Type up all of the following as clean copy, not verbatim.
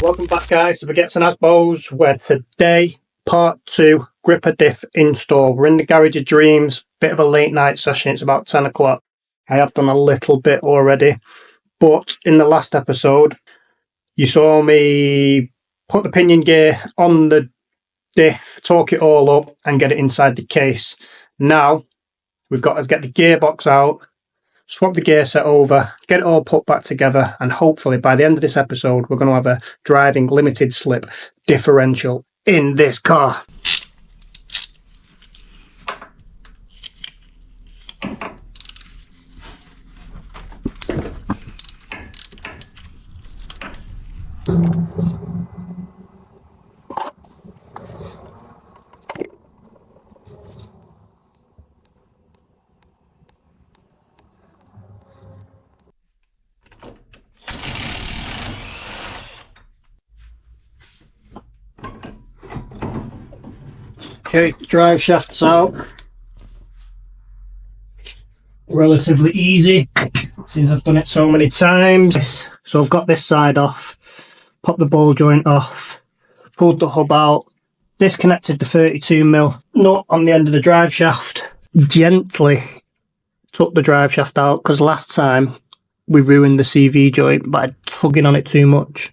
Welcome back, guys, to Baguettes and Asbos, where today, part 2, gripper diff install. We're in the Garage of Dreams, bit of a late night session, it's about 10 o'clock. I have done a little bit already, but in the last episode, you saw me put the pinion gear on the diff, torque it all up, and get it inside the case. Now, we've got to get the gearbox out, swap the gear set over, get it all put back together, and hopefully by the end of this episode we're going to have a driving limited slip differential in this car. Okay, drive shaft's out. Relatively easy, since I've done it so many times. So I've got this side off, popped the ball joint off, pulled the hub out, disconnected the 32mm nut on the end of the drive shaft, gently took the drive shaft out because last time we ruined the CV joint by tugging on it too much.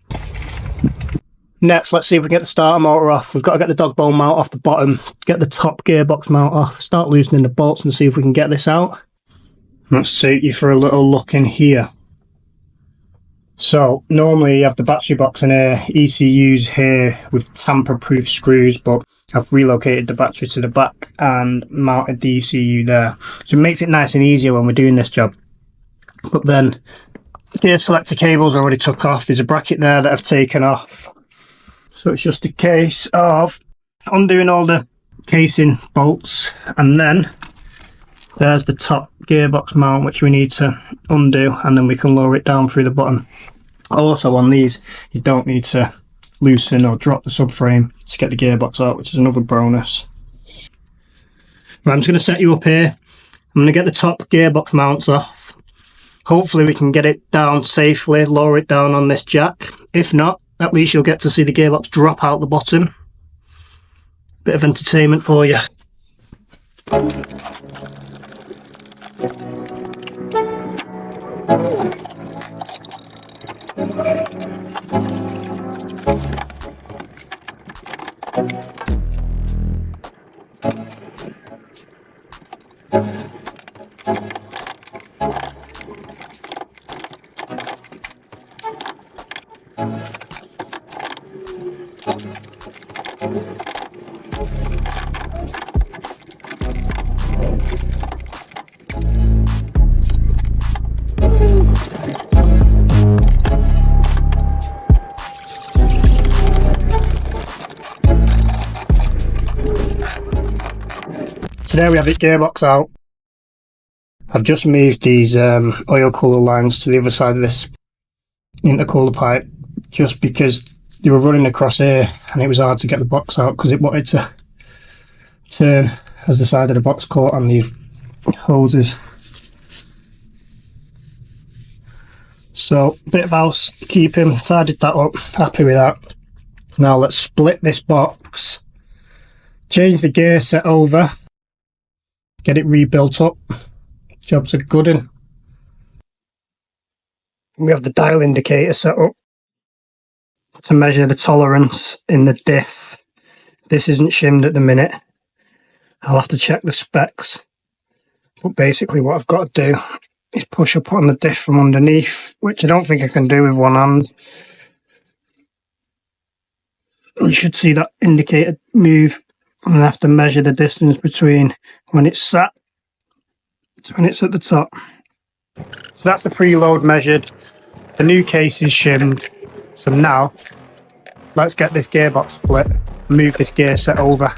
Next, let's see if we can get the starter motor off. We've got to get the dog bone mount off the bottom, get the top gearbox mount off, start loosening the bolts and see if we can get this out. Let's take you for a little look in here. So, normally you have the battery box in here, ECUs here with tamper-proof screws, but I've relocated the battery to the back and mounted the ECU there. So it makes it nice and easier when we're doing this job. But then, gear selector cables already took off. There's a bracket there that I've taken off. So it's just a case of undoing all the casing bolts, and then there's the top gearbox mount which we need to undo, and then we can lower it down through the bottom. Also on these you don't need to loosen or drop the subframe to get the gearbox out, which is another bonus. Right, I'm just going to set you up here. I'm going to get the top gearbox mounts off. Hopefully we can get it down safely, lower it down on this jack. If not, at least you'll get to see the gearbox drop out the bottom. Bit of entertainment for you. So there we have it, gearbox out. I've just moved these oil cooler lines to the other side of this intercooler pipe, just because they were running across here and it was hard to get the box out because it wanted to turn as the side of the box caught on these hoses. So bit of housekeeping, tidied that up, happy with that. Now let's split this box, change the gear set over, get it rebuilt up. Job's a good one. We have the dial indicator set up to measure the tolerance in the diff. This isn't shimmed at the minute. I'll have to check the specs. But basically what I've got to do is push up on the diff from underneath, which I don't think I can do with one hand. You should see that indicator move, and I have to measure the distance between when it's sat to when it's at the top. So that's the preload measured. The new case is shimmed. So now let's get this gearbox split, move this gear set over.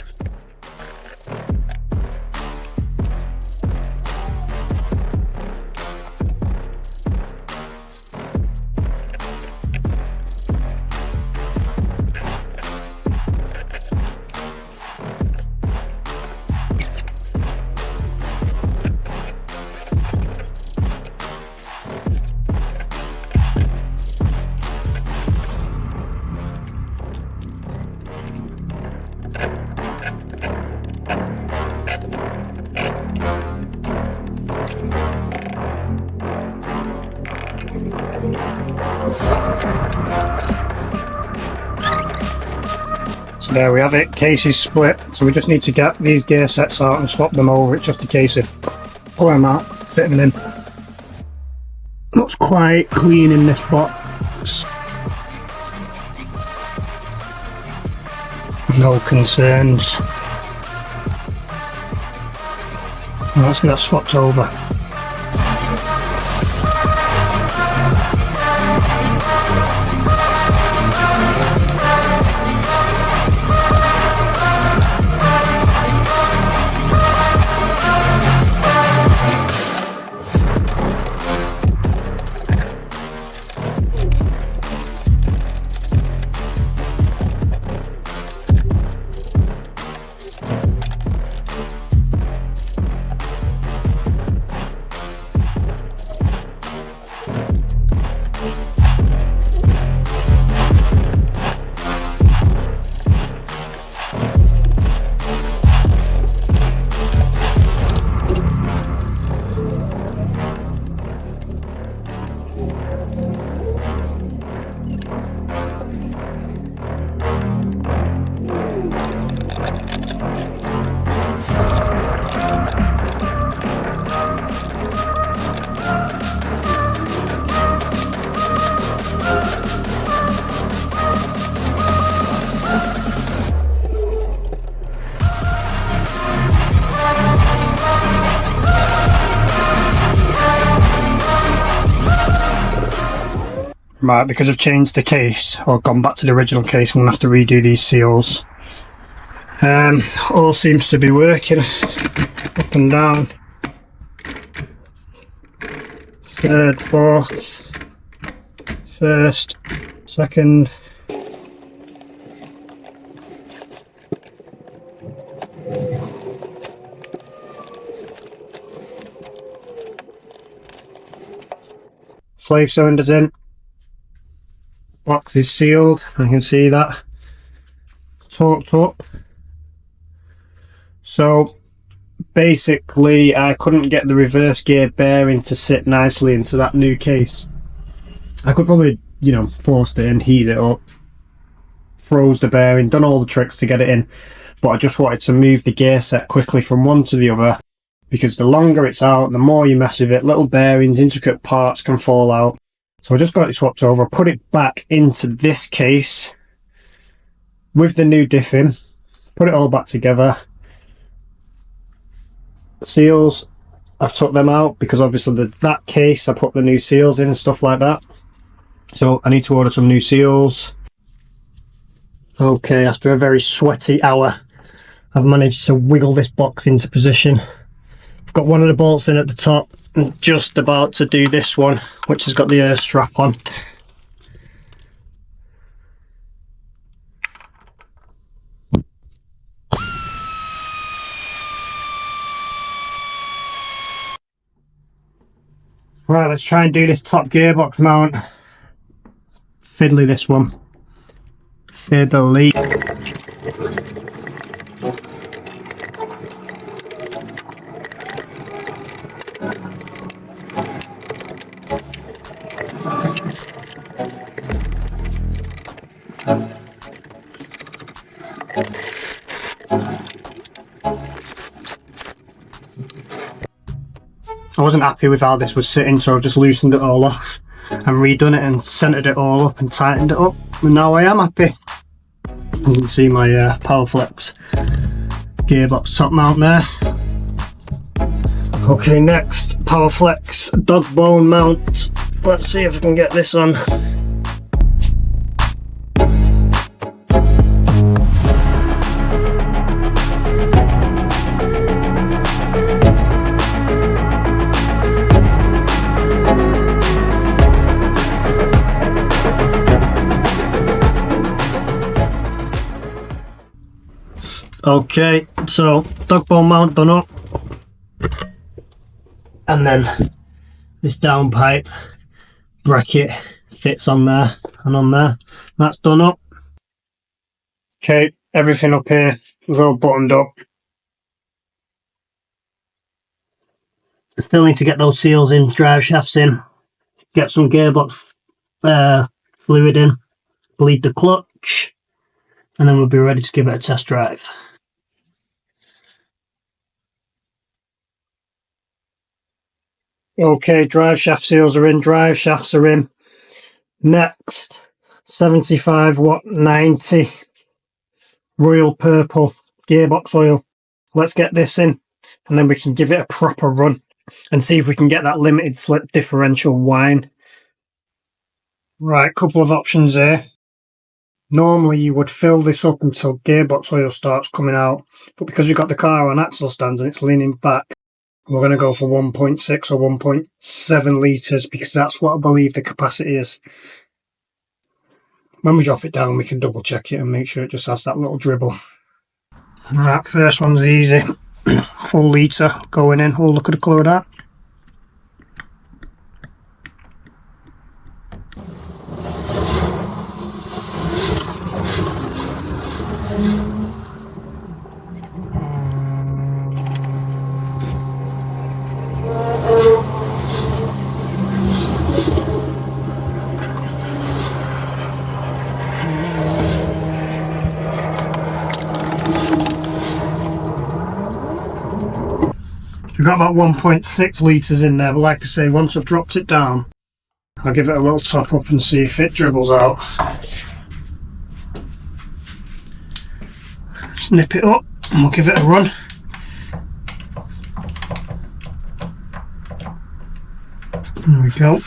So there we have it, case is split, so we just need to get these gear sets out and swap them over. It's just a case of pulling them out, fitting them in. Looks quite clean in this box. No concerns. Let's get that swapped over. Right, because I've changed the case, or gone back to the original case, I'm going to have to redo these seals. All seems to be working, up and down. Third, fourth, first, second. Slave cylinders in. Box is sealed, you can see that torqued up. So basically I couldn't get the reverse gear bearing to sit nicely into that new case. I could probably, you know, forced it and heat it up, froze the bearing, done all the tricks to get it in, but I just wanted to move the gear set quickly from one to the other, because the longer it's out, the more you mess with it, little bearings, intricate parts can fall out. So I just got it swapped over, put it back into this case with the new diff in, put it all back together. Seals, I've took them out because obviously that case I put the new seals in and stuff like that. So I need to order some new seals. Okay, after a very sweaty hour, I've managed to wiggle this box into position. I've got one of the bolts in at the top. I'm just about to do this one, which has got the air strap on. Right, let's try and do this top gearbox mount. Fiddly this one. Fiddly. I wasn't happy with how this was sitting, so I've just loosened it all off and redone it and centered it all up and tightened it up, and now I am happy. You can see my Powerflex gearbox top mount there. Okay, next, Powerflex dog bone mount. Let's see if I can get this on. Okay, so dog bone mount done up, and then this downpipe bracket fits on there and on there. That's done up. Okay, everything up here is all buttoned up. Still need to get those seals in, drive shafts in, get some gearbox fluid in, bleed the clutch, and then we'll be ready to give it a test drive. Okay, drive shaft seals are in, drive shafts are in. Next, 75 watt 90 royal purple gearbox oil. Let's get this in, and then we can give it a proper run and see if we can get that limited slip differential whine. Right, couple of options here. Normally you would fill this up until gearbox oil starts coming out, but because we've got the car on axle stands and it's leaning back, we're going to go for 1.6 or 1.7 litres because that's what I believe the capacity is. When we drop it down we can double check it and make sure it just has that little dribble. Right, first one's easy. Full litre going in. Oh, look at the colour of that. We've got about 1.6 litres in there, but like I say, once I've dropped it down, I'll give it a little top up and see if it dribbles out. Snip it up and we'll give it a run. There we go.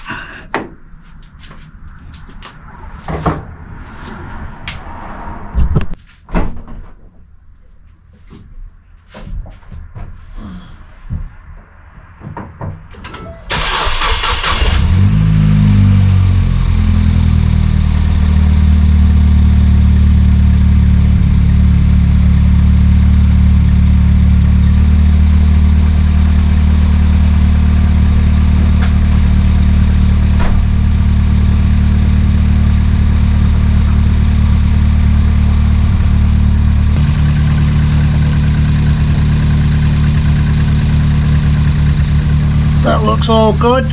That looks all good.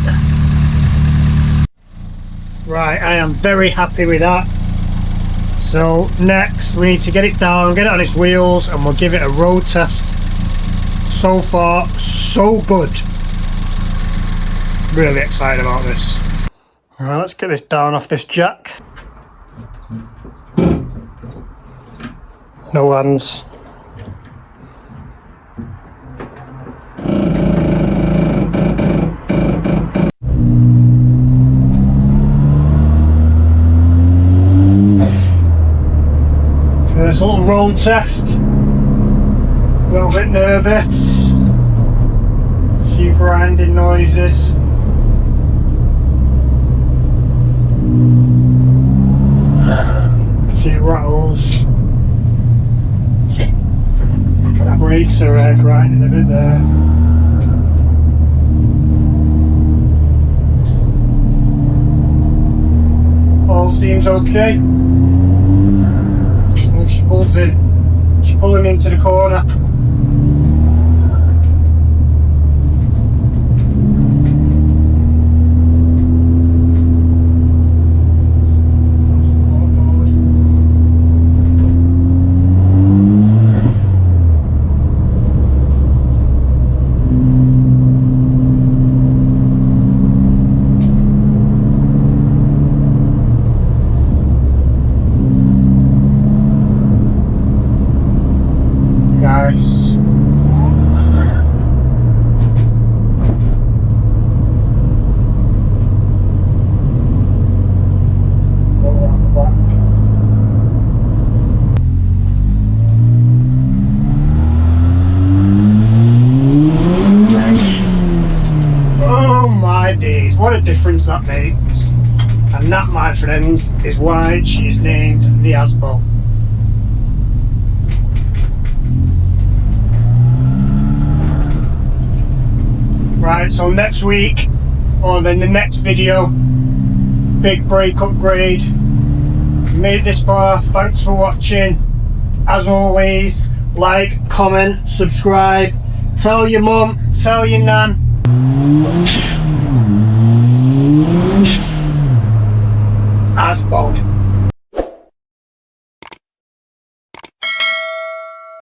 Right, I am very happy with that. So next we need to get it down, get it on its wheels, and we'll give it a road test. So far, so good. Really excited about this. Alright, let's get this down off this jack. No hands. First little road test. A little bit nervous. A few grinding noises. A few rattles. The brakes are grinding a bit there. All seems okay. She pulls in. She's pulling into the corner. Nice. Oh my days, what a difference that makes. And that, my friends, is why she is named the Asbo. Right, so next week, or in the next video, big brake upgrade. If you made it this far, thanks for watching. As always, like, comment, subscribe, tell your mum, tell your nan. Asbo.